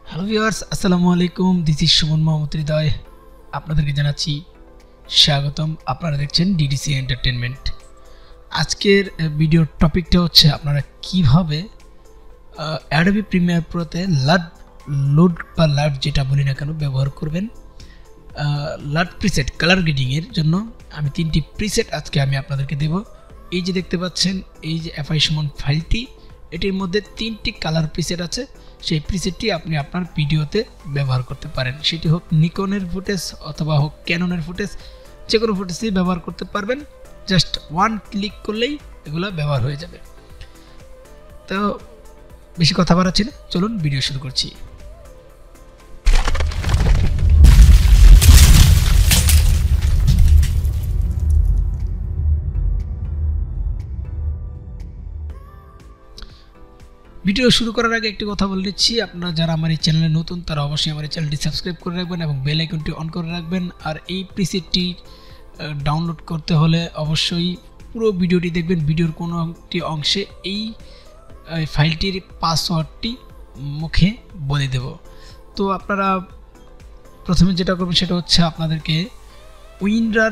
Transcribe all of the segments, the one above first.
Hello viewers, আসসালামু আলাইকুম। This is Suman Mohammad হৃদয়। আপনাদেরকে জানাচ্ছি স্বাগতম। আপনারা দেখছেন ডিডিসি এন্টারটেনমেন্ট। আজকের ভিডিওর টপিকটা হচ্ছে আপনারা কিভাবে অ্যাডোবি প্রিমিয়ার প্রোতে লোড বা লাট যেটা বলি না কেন ব্যবহার করবেন। লাট প্রিসেট কালার গ্রেডিংয়ের জন্য আমি 3টি প্রিসেট আজকে আমি আপনাদেরকে দেব। এই যে দেখতে পাচ্ছেন, এই যে FI সুমন ফাইলটি, এটির মধ্যে 3টি কালার প্রিসেট আছে। সেই প্রিসেটটি আপনি আপনার ভিডিওতে ব্যবহার করতে পারেন, সেটি হোক নিকনের ফুটেজ অথবা হোক ক্যাননের ফুটেজ, যে কোনো ফুটেজই ব্যবহার করতে পারবেন। জাস্ট ওয়ান ক্লিক করলেই এগুলো ব্যবহার হয়ে যাবে। তো বেশি কথা বাড়াচ্ছি না, চলুন ভিডিও শুরু করছি। ভিডিও শুরু করার আগে একটি কথা বলে দিচ্ছি, আপনারা যারা আমার এই চ্যানেলে নতুন তারা অবশ্যই আমার এই চ্যানেলটি সাবস্ক্রাইব করে রাখবেন এবং বেল আইকনটি অন করে রাখবেন। আর এই প্রিসেটটি ডাউনলোড করতে হলে অবশ্যই পুরো ভিডিওটি দেখবেন। ভিডিওর কোনো একটি অংশে এই ফাইলটির পাসওয়ার্ডটি মুখে বলে দেব। তো আপনারা প্রথমে যেটা করবেন সেটা হচ্ছে আপনাদেরকে উইন্ডার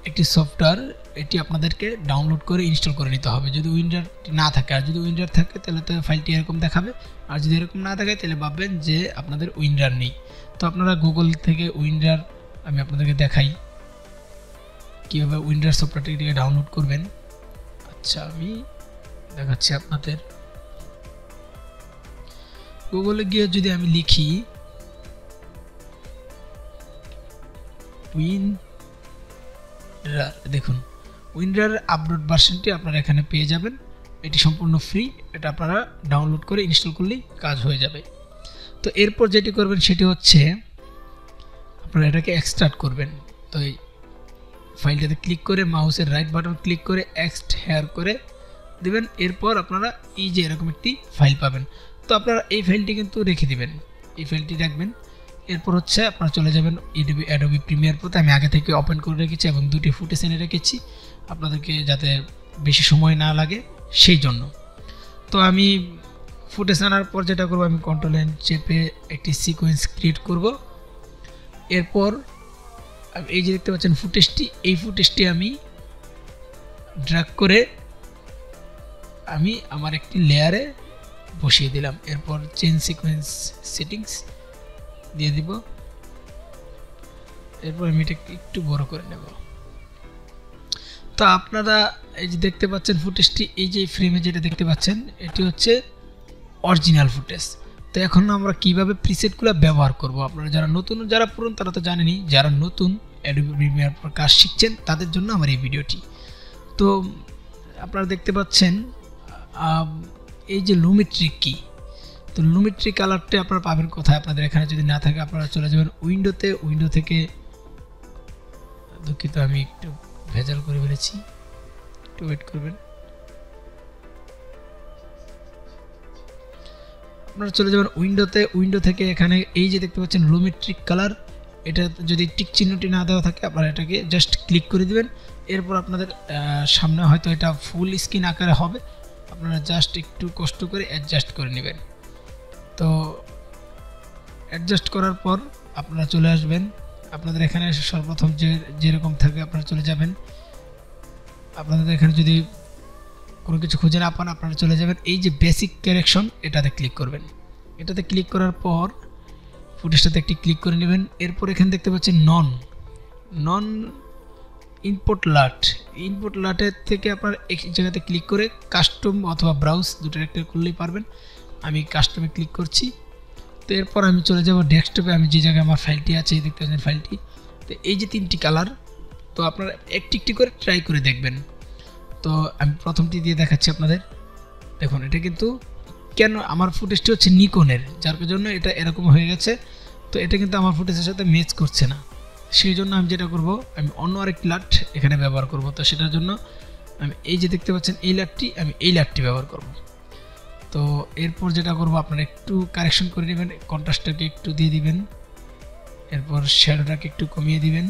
একটি সফটওয়্যার, এটি আপনাদেরকে ডাউনলোড করে ইনস্টল করে নিতে হবে। যদি উইন্ডার না থাকে, আর যদি উইন্ডার থাকে তাহলে তো ফাইলটি এরকম দেখাবে, আর যদি এরকম না থাকে তাহলে ভাববেন যে আপনাদের উইন্ডার নেই। তো আপনারা গুগল থেকে উইন্ডার, আমি আপনাদেরকে দেখাই কীভাবে উইন্ডার সফটওয়্যারটিকে ডাউনলোড করবেন। আচ্ছা, আমি দেখাচ্ছি আপনাদের। গুগলে গিয়ে যদি আমি লিখি দেখুন উইন্ডার আপডেট ভার্সনটি আপনারা এখানে পেয়ে যাবেন। এটি সম্পূর্ণ ফ্রি, এটা আপনারা ডাউনলোড করে ইনস্টল করলেই কাজ হয়ে যাবে। তো এরপর যেটি করবেন সেটি হচ্ছে আপনারা এটাকে এক্সট্রাক্ট করবেন। তো এই ফাইলটাতে ক্লিক করে মাউসের রাইট বাটন ক্লিক করে এক্সট হেয়ার করে দিবেন। এরপর আপনারা এই যে এরকম একটি ফাইল পাবেন। তো আপনারা এই ফাইলটি কিন্তু রেখে দিবেন, এই ফাইলটি রাখবেন। এরপর হচ্ছে আপনারা চলে যাবেন অ্যাডোবি প্রিমিয়ার প্রোতে। আমি আগে থেকে ওপেন করে রেখেছি এবং 2টি ফুটেজ এনে রেখেছি আপনাদেরকে যাতে বেশি সময় না লাগে সেই জন্য। তো আমি ফুটেজ আনার পর যেটা করব, আমি কন্ট্রোল এন চেপে একটি সিকোয়েন্স ক্রিয়েট করব। এরপর এই যে দেখতে পাচ্ছেন ফুটেজটি, এই ফুটেজটি আমি ড্র্যাগ করে আমি আমার একটি লেয়ারে বসিয়ে দিলাম। এরপর চেঞ্জ সিকোয়েন্স সেটিংস দিয়ে দিব। এরপর আমি এটা একটু বড় করে নেব। তো আপনারা এই যে দেখতে পাচ্ছেন ফুটেজটি, এই যে ফ্রেমে যেটা দেখতে পাচ্ছেন এটি হচ্ছে অরিজিনাল ফুটেজ। তো এখন আমরা কিভাবে প্রিসেটগুলো ব্যবহার করব, আপনারা যারা নতুন যারা পুরনো তারা তো জানেনই, যারা নতুন অ্যাডোবি প্রিমিয়ার কাজ শিখছেন তাদের জন্য আমার এই ভিডিওটি। তো আপনারা দেখতে পাচ্ছেন এই যে লুমিট্রি কি, তো লুমিট্রি কালারটা আপনারা পাবেন কোথায়? আপনাদের এখানে যদি না থাকে আপনারা চলে যাবেন উইন্ডোতে। উইন্ডো থেকে, দুঃখিত আমি একটু ভেজাল করে ফেলেছি, একটু ওয়েট করবেন। আপনারা চলে যাবেন উইন্ডোতে। উইন্ডো থেকে এখানে এই যে দেখতে পাচ্ছেন লুমিট্রিক কালার, এটা যদি টিক চিহ্নটি না দেওয়া থাকে আপনারা এটাকে জাস্ট ক্লিক করে দিবেন। এরপর আপনাদের সামনে হয়তো এটা ফুল স্ক্রিন আকারে হবে, আপনারা জাস্ট একটু কষ্ট করে অ্যাডজাস্ট করে নেবেন। তো অ্যাডজাস্ট করার পর আপনারা চলে আসবেন, আপনাদের এখানে সর্বপ্রথম যেরকম থাকে আপনারা চলে যাবেন। আপনাদের এখানে যদি কোনো কিছু খুঁজে না পান আপনারা চলে যাবেন এই যে বেসিক কারেকশন, এটাতে ক্লিক করবেন। এটাতে ক্লিক করার পর ফুটেজটাতে একটি ক্লিক করে নেবেন। এরপর এখানে দেখতে পাচ্ছেন নন ইনপুট লাট, ইনপুট লাটের থেকে আপনার এই জায়গাতে ক্লিক করে কাস্টম অথবা ব্রাউজ দুটোর একটা করলেই পারবেন। আমি কাস্টমে ক্লিক করছি। তো এরপর আমি চলে যাব ডেস্কটপে, আমি যে জায়গায় আমার ফাইলটি আছে এই দেখতে পাচ্ছেন ফাইলটি। তো এই যে 3টি কালার, তো আপনারা একটি একটি করে ট্রাই করে দেখবেন। তো আমি প্রথমটি দিয়ে দেখাচ্ছি আপনাদের। দেখুন এটা কিন্তু কেন আমার ফুটেজটি হচ্ছে নিকনের, যার জন্য এটা এরকম হয়ে গেছে। তো এটা কিন্তু আমার ফুটেজের সাথে ম্যাচ করছে না, সেই জন্য আমি যেটা করব, আমি অন্য আরেকটি লাট এখানে ব্যবহার করব। তো সেটার জন্য আমি এই যে দেখতে পাচ্ছেন এই লাটটি, আমি এই লাটটি ব্যবহার করব। তো এরপর যেটা করব, আপনারা একটু কারেকশন করে নেবেন, কন্ট্রাস্টটাকে একটু দিয়ে দিবেন, এরপর শ্যাডোটাকে একটু কমিয়ে দিবেন,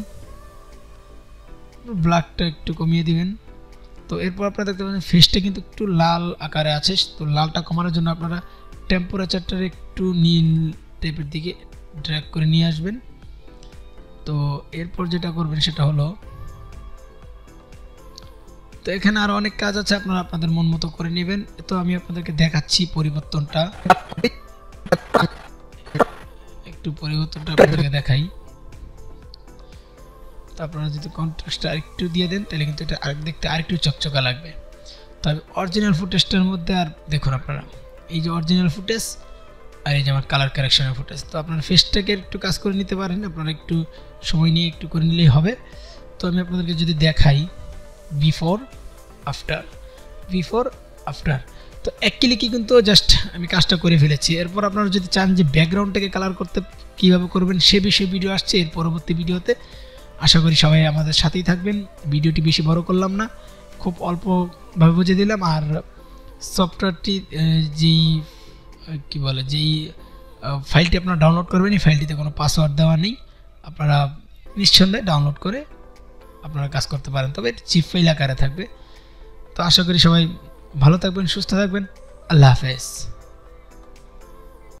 ব্ল্যাকটা একটু কমিয়ে দিবেন। তো এরপর আপনারা দেখতে পাচ্ছেন ফেসটা কিন্তু একটু লাল আকারে আছে। তো লালটা কমানোর জন্য আপনারা টেম্পারেচারটা একটু নীল টাইপের দিকে ড্র্যাগ করে নিয়ে আসবেন। তো এরপর যেটা করবেন সেটা হলো, তো এখানে আরও অনেক কাজ আছে, আপনারা আপনাদের মন মতো করে নেবেন। তো আমি আপনাদেরকে দেখাচ্ছি পরিবর্তনটা, একটু পরিবর্তনটা আপনাদেরকে দেখাই। তো আপনারা যদি কন্ট্রাস্টটা আরেকটু দিয়ে দেন তাহলে কিন্তু এটা দেখতে আরেকটু চকচকা লাগবে। তবে অরিজিনাল ফুটেজটার মধ্যে আর দেখুন আপনারা, এই যে অরিজিনাল ফুটেজ আর এই যে আমার কালার কারেকশনের ফুটেজ, তো আপনারা ফেসটাকে একটু কাজ করে নিতে পারেন, আপনারা একটু সময় নিয়ে একটু করে নিলেই হবে। তো আমি আপনাদেরকে যদি দেখাই বিফোর আফটার, তো এক ক্লিকে কিন্তু জাস্ট আমি কাজটা করে ফেলেছি। এরপর আপনারা যদি চান যে ব্যাকগ্রাউন্ডটাকে কালার করতে কীভাবে করবেন সে বিষয়ে ভিডিও আসছে এর পরবর্তী ভিডিওতে। আশা করি সবাই আমাদের সাথেই থাকবেন। ভিডিওটি বেশি বড় করলাম না, খুব অল্পভাবে বুঝিয়ে দিলাম। আর সফটওয়্যারটি যেই ফাইলটি আপনারা ডাউনলোড করবেন, এই ফাইলটিতে কোনো পাসওয়ার্ড দেওয়া নেই, আপনারা নিঃসন্দেহে ডাউনলোড করে আপনারা কাজ করতে পারেন, তবে এটি জিপ ফাইল আকারে থাকবে। তো আশা করি সবাই ভালো থাকবেন, সুস্থ থাকবেন। আল্লাহ হাফেজ।